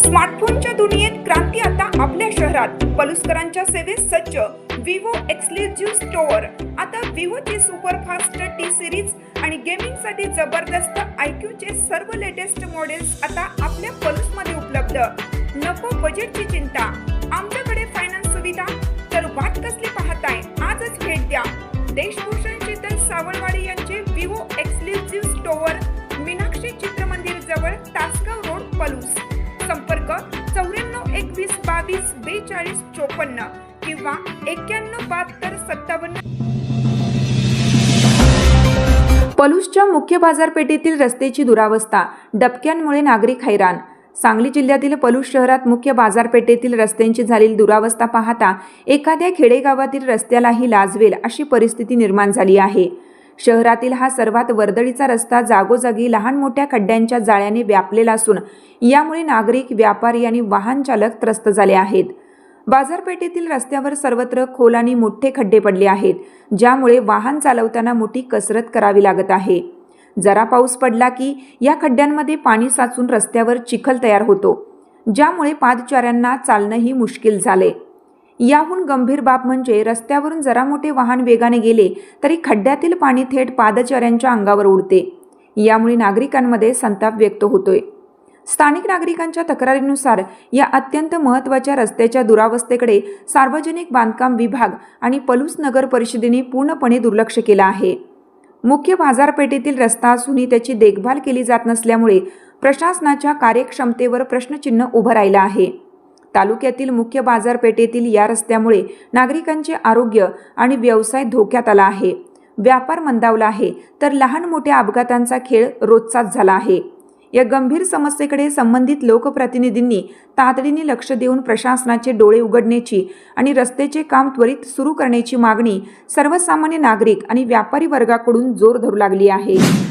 स्मार्टफोनच्या दुनियेत क्रांती आता आपल्या शहरात. पलुसकरांच्या सेवेत सज्ज विवो एक्सक्लुझिव्ह स्टोअर. आता विवोची सुपरफास्ट टी सिरीज आणि गेमिंगसाठी जबरदस्त IQ सर्व लेटेस्ट मॉडेल्स आता आपल्या पलुसमध्ये उपलब्ध. नको बजेटची चिंता, आमच्याकडे फायनान्स सुविधा. तर वाट कसली पाहताय, आजच भेट द्या. देशभूषण शीतल सावळवाडी यांचे Vivo exclusive store, Meenakshi Chitramandir जवळ, तासगाव रोड, पलूस. संपर्क 94 21 22 42 54 किंवा 91 72 57. पलूसच्या मुख्य बाजारपेठेतील रस्त्याची दुरावस्था, डबक्यांमुळे नागरिक हैराण. सांगली जिल्ह्यातील पलूस शहरात मुख्य बाजारपेठेतील रस्त्यांची झालेली दुरावस्था पाहता एखाद्या खेडेगावातील रस्त्यालाही लाजवेल अशी परिस्थिती निर्माण झाली आहे. शहरातील हा सर्वात वर्दळीचा रस्ता जागोजागी लहान मोठ्या खड्ड्यांच्या जाळ्याने व्यापलेला असून यामुळे नागरिक, व्यापारी आणि वाहन चालक त्रस्त झाले आहेत. बाजारपेठेतील रस्त्यावर सर्वत्र खोल आणि मोठे खड्डे पडले आहेत, ज्यामुळे वाहन चालवताना मोठी कसरत करावी लागत आहे. जरा पाऊस पडला की या खड्ड्यांमध्ये पाणी साचून रस्त्यावर चिखल तयार होतो, ज्यामुळे पादचाऱ्यांना चालणंही मुश्किल झाले. याहून गंभीर बाब म्हणजे रस्त्यावरून जरा मोठे वाहन वेगाने गेले तरी खड्ड्यातील पाणी थेट पादचाऱ्यांच्या अंगावर उडते. यामुळे नागरिकांमध्ये संताप व्यक्त होतोय. स्थानिक नागरिकांच्या तक्रारीनुसार या अत्यंत महत्त्वाच्या रस्त्याच्या दुरावस्थेकडे सार्वजनिक बांधकाम विभाग आणि पलूस नगर परिषदेने पूर्णपणे दुर्लक्ष केलं आहे. मुख्य बाजारपेठेतील रस्ता असूनही त्याची देखभाल केली जात नसल्यामुळे प्रशासनाच्या कार्यक्षमतेवर प्रश्नचिन्ह उभं राहिलं आहे. तालुक्यातील मुख्य बाजारपेठेतील या रस्त्यामुळे नागरिकांचे आरोग्य आणि व्यवसाय धोक्यात आला आहे. व्यापार मंदावला आहे, तर लहान मोठ्या अपघातांचा खेळ रोजचाच झाला आहे. या गंभीर समस्येकडे संबंधित लोकप्रतिनिधींनी तातडीने लक्ष देऊन प्रशासनाचे डोळे उघडण्याची आणि रस्त्याचे काम त्वरित सुरू करण्याची मागणी सर्वसामान्य नागरिक आणि व्यापारी वर्गाकडून जोर धरू लागली आहे.